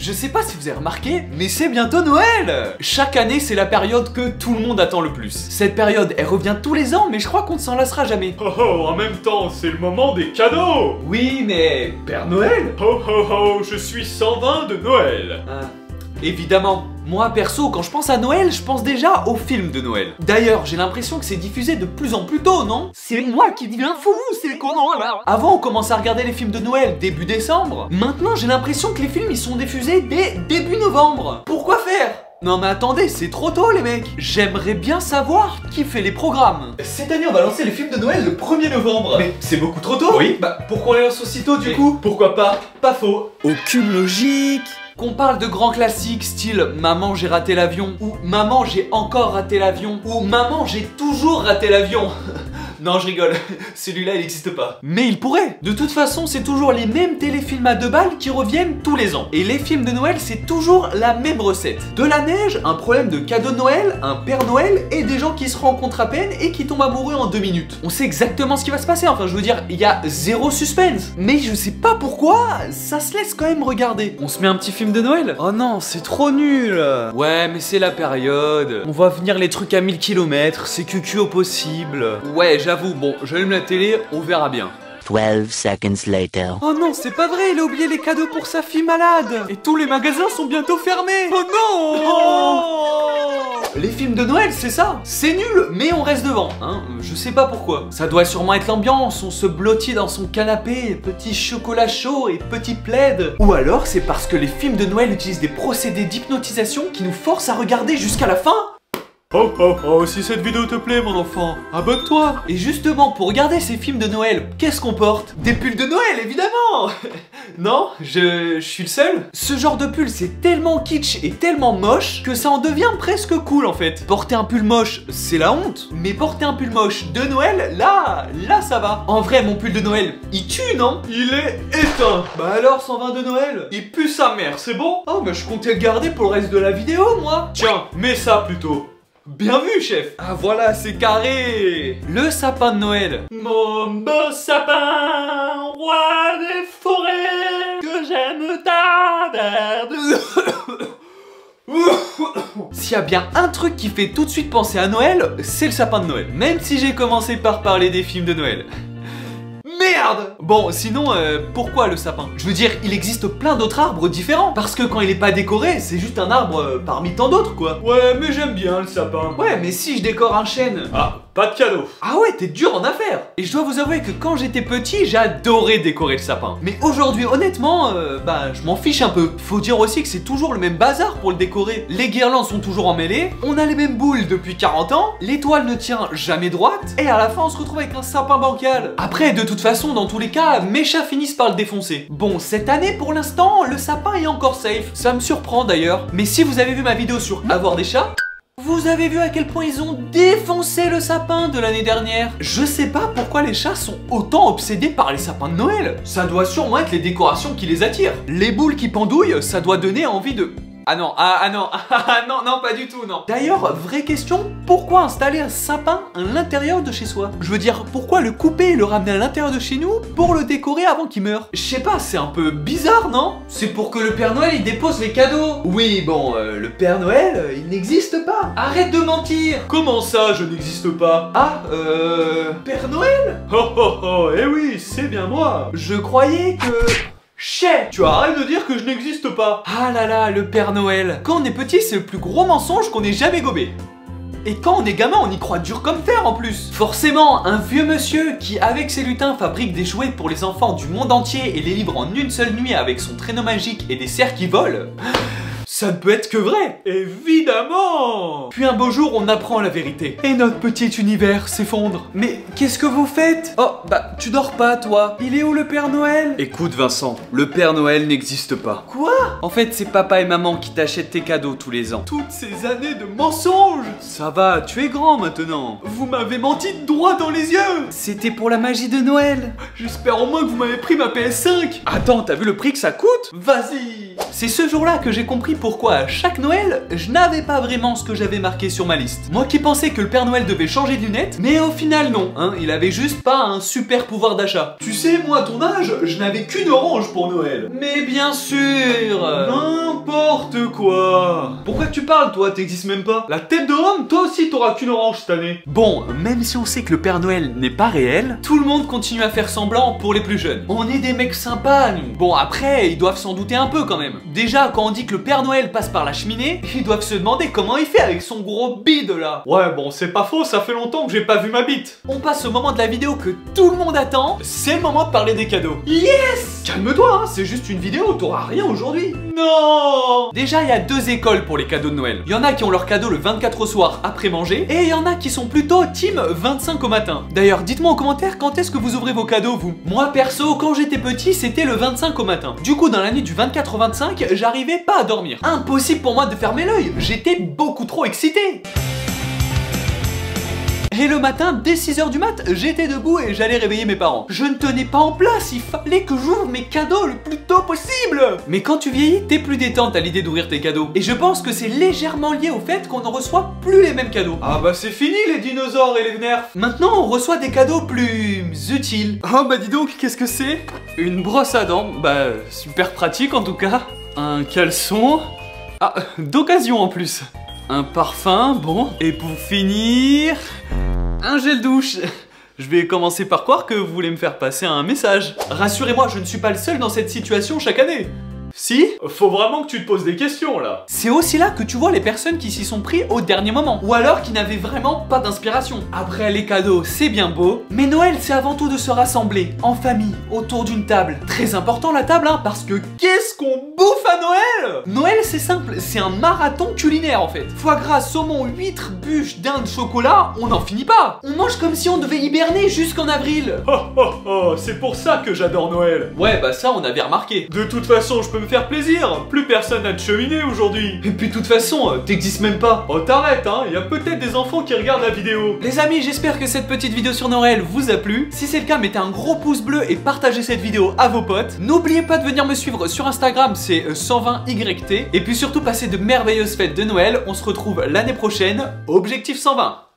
je sais pas si vous avez remarqué, mais c'est bientôt Noël. Chaque année, c'est la période que tout le monde attend le plus. Cette période, elle revient tous les ans, mais je crois qu'on ne s'en lassera jamais. Oh oh, en même temps, c'est le moment des cadeaux. Oui, mais Père Noël? Oh oh oh, je suis 120 de Noël. Évidemment. Moi, perso, quand je pense à Noël, je pense déjà aux films de Noël. D'ailleurs, j'ai l'impression que c'est diffusé de plus en plus tôt, non? C'est moi qui deviens fou, c'est comment là? Avant, on commençait à regarder les films de Noël début décembre. Maintenant, j'ai l'impression que les films, ils sont diffusés dès début novembre. Pourquoi faire? Non mais attendez, c'est trop tôt les mecs. J'aimerais bien savoir qui fait les programmes. Cette année, on va lancer les films de Noël le 1er novembre. Mais c'est beaucoup trop tôt. Oui. Bah pourquoi on les lance aussitôt du coup? Pourquoi pas? Pas faux. Aucune logique. Qu'on parle de grands classiques style Maman j'ai raté l'avion, ou Maman j'ai encore raté l'avion, ou Maman j'ai toujours raté l'avion. Non, je rigole, celui-là il n'existe pas. Mais il pourrait. De toute façon, c'est toujours les mêmes téléfilms à 2 balles qui reviennent tous les ans. Et les films de Noël, c'est toujours la même recette. De la neige, un problème de cadeau de Noël, un Père Noël et des gens qui se rencontrent à peine et qui tombent amoureux en 2 minutes. On sait exactement ce qui va se passer, enfin je veux dire, il y a zéro suspense. Mais je sais pas pourquoi, ça se laisse quand même regarder. On se met un petit film de Noël? Oh non, c'est trop nul. Ouais, mais c'est la période. On va venir les trucs à 1000 km, c'est cucu au possible. Ouais, j'avoue, bon, j'allume la télé, on verra bien. 12 seconds later. Oh non, c'est pas vrai, il a oublié les cadeaux pour sa fille malade. Et tous les magasins sont bientôt fermés. Oh non. Oh. Les films de Noël, c'est ça. C'est nul, mais on reste devant, hein. Je sais pas pourquoi. Ça doit sûrement être l'ambiance, on se blottit dans son canapé, petit chocolat chaud et petit plaid. Ou alors c'est parce que les films de Noël utilisent des procédés d'hypnotisation qui nous forcent à regarder jusqu'à la fin. Oh oh oh, si cette vidéo te plaît mon enfant, abonne-toi. Et justement, pour regarder ces films de Noël, qu'est-ce qu'on porte? Des pulls de Noël, évidemment. Non, je suis le seul. Ce genre de pull, c'est tellement kitsch et tellement moche que ça en devient presque cool en fait. Porter un pull moche, c'est la honte. Mais porter un pull moche de Noël, là ça va. En vrai, mon pull de Noël, il tue, non? Il est éteint. Bah alors, 120 de Noël? Il pue sa mère, c'est bon? Oh, bah je comptais le garder pour le reste de la vidéo, moi. Tiens, mets ça plutôt. Bien vu, chef. Ah voilà, c'est carré. Le sapin de Noël. Mon beau sapin, roi des forêts, que j'aime ta S'il y a bien un truc qui fait tout de suite penser à Noël, c'est le sapin de Noël. Même si j'ai commencé par parler des films de Noël. Merde! Bon, sinon, pourquoi le sapin? Je veux dire, il existe plein d'autres arbres différents. Parce que quand il est pas décoré, c'est juste un arbre parmi tant d'autres, quoi. Ouais, mais j'aime bien le sapin. Ouais, mais si je décore un chêne... Ah, pas de cadeau. Ah ouais, t'es dur en affaires. Et je dois vous avouer que quand j'étais petit, j'adorais décorer le sapin. Mais aujourd'hui, honnêtement, bah, je m'en fiche un peu. Faut dire aussi que c'est toujours le même bazar pour le décorer. Les guirlandes sont toujours emmêlées, on a les mêmes boules depuis 40 ans, l'étoile ne tient jamais droite, et à la fin, on se retrouve avec un sapin bancal. Après, de toute façon, dans tous les cas, mes chats finissent par le défoncer. Bon, cette année, pour l'instant, le sapin est encore safe. Ça me surprend d'ailleurs. Mais si vous avez vu ma vidéo sur avoir des chats, vous avez vu à quel point ils ont défoncé le sapin de l'année dernière. Je sais pas pourquoi les chats sont autant obsédés par les sapins de Noël. Ça doit sûrement être les décorations qui les attirent. Les boules qui pendouillent, ça doit donner envie de... Ah non, non, pas du tout, non. D'ailleurs, vraie question, pourquoi installer un sapin à l'intérieur de chez soi? Je veux dire, pourquoi le couper et le ramener à l'intérieur de chez nous pour le décorer avant qu'il meure? Je sais pas, c'est un peu bizarre, non? C'est pour que le Père Noël, il dépose les cadeaux. Oui, bon, le Père Noël, il n'existe pas. Arrête de mentir. Comment ça, je n'existe pas? Ah, Père Noël? Oh oh oh, eh oui, c'est bien moi. Je croyais que... Chais! Tu arrêtes de dire que je n'existe pas. Ah là là, le Père Noël. Quand on est petit, c'est le plus gros mensonge qu'on ait jamais gobé. Et quand on est gamin, on y croit dur comme fer en plus. Forcément, un vieux monsieur qui, avec ses lutins, fabrique des jouets pour les enfants du monde entier et les livre en une seule nuit avec son traîneau magique et des cerfs qui volent... Ça ne peut être que vrai. Évidemment. Puis un beau jour, on apprend la vérité. Et notre petit univers s'effondre. Mais qu'est-ce que vous faites? Oh, bah, tu dors pas, toi. Il est où le Père Noël? Écoute, Vincent, le Père Noël n'existe pas. Quoi? En fait, c'est papa et maman qui t'achètent tes cadeaux tous les ans. Toutes ces années de mensonges. Ça va, tu es grand maintenant. Vous m'avez menti droit dans les yeux. C'était pour la magie de Noël. J'espère au moins que vous m'avez pris ma PS5. Attends, t'as vu le prix que ça coûte? Vas-y. C'est ce jour-là que j'ai compris pourquoi à chaque Noël, je n'avais pas vraiment ce que j'avais marqué sur ma liste. Moi qui pensais que le Père Noël devait changer de lunettes, mais au final non, hein, il avait juste pas un super pouvoir d'achat. Tu sais, moi à ton âge, je n'avais qu'une orange pour Noël. Mais bien sûr. Non, quoi? Pourquoi tu parles, toi? T'existes même pas. La tête de homme, toi aussi t'auras qu'une orange cette année. Bon, même si on sait que le Père Noël n'est pas réel, tout le monde continue à faire semblant pour les plus jeunes. On est des mecs sympas, nous. Bon, après, ils doivent s'en douter un peu quand même. Déjà, quand on dit que le Père Noël passe par la cheminée, ils doivent se demander comment il fait avec son gros bide là. Ouais, bon, c'est pas faux, ça fait longtemps que j'ai pas vu ma bite. On passe au moment de la vidéo que tout le monde attend, c'est le moment de parler des cadeaux. Yes! Calme-toi, hein, c'est juste une vidéo, t'auras rien aujourd'hui. Non! Déjà, il y a deux écoles pour les cadeaux de Noël. Il y en a qui ont leur cadeau le 24 au soir après manger, et il y en a qui sont plutôt team 25 au matin. D'ailleurs, dites-moi en commentaire quand est-ce que vous ouvrez vos cadeaux, vous. Moi, perso, quand j'étais petit, c'était le 25 au matin. Du coup, dans la nuit du 24 au 25, j'arrivais pas à dormir. Impossible pour moi de fermer l'œil, j'étais beaucoup trop excité. Et le matin, dès 6h du mat, j'étais debout et j'allais réveiller mes parents. Je ne tenais pas en place, il fallait que j'ouvre mes cadeaux le plus tôt possible. Mais quand tu vieillis, t'es plus détente à l'idée d'ouvrir tes cadeaux. Et je pense que c'est légèrement lié au fait qu'on ne reçoit plus les mêmes cadeaux. Ah bah c'est fini les dinosaures et les nerfs. Maintenant, on reçoit des cadeaux plus utiles. Oh bah dis donc, qu'est-ce que c'est? Une brosse à dents, bah super pratique en tout cas. Un caleçon. Ah, d'occasion en plus. Un parfum, bon. Et pour finir... un gel douche. Je vais commencer par croire que vous voulez me faire passer un message. Rassurez-moi, je ne suis pas le seul dans cette situation chaque année. Si? Faut vraiment que tu te poses des questions là. C'est aussi là que tu vois les personnes qui s'y sont pris au dernier moment. Ou alors qui n'avaient vraiment pas d'inspiration. Après les cadeaux, c'est bien beau. Mais Noël, c'est avant tout de se rassembler, en famille, autour d'une table. Très important la table, hein, parce que qu'est-ce qu'on bouffe à Noël? Noël, c'est simple, c'est un marathon culinaire en fait. Foie gras, saumon, huîtres, bûches, dinde, chocolat, on n'en finit pas. On mange comme si on devait hiberner jusqu'en avril. Oh oh oh, c'est pour ça que j'adore Noël. Ouais, bah ça, on avait remarqué. De toute façon, je peux me faire plaisir. Plus personne n'a de cheminée aujourd'hui. Et puis de toute façon, t'existes même pas. Oh t'arrêtes hein, il y a peut-être des enfants qui regardent la vidéo. Les amis, j'espère que cette petite vidéo sur Noël vous a plu. Si c'est le cas, mettez un gros pouce bleu et partagez cette vidéo à vos potes. N'oubliez pas de venir me suivre sur Instagram, c'est 120YT. Et puis surtout, passez de merveilleuses fêtes de Noël. On se retrouve l'année prochaine. Objectif 120.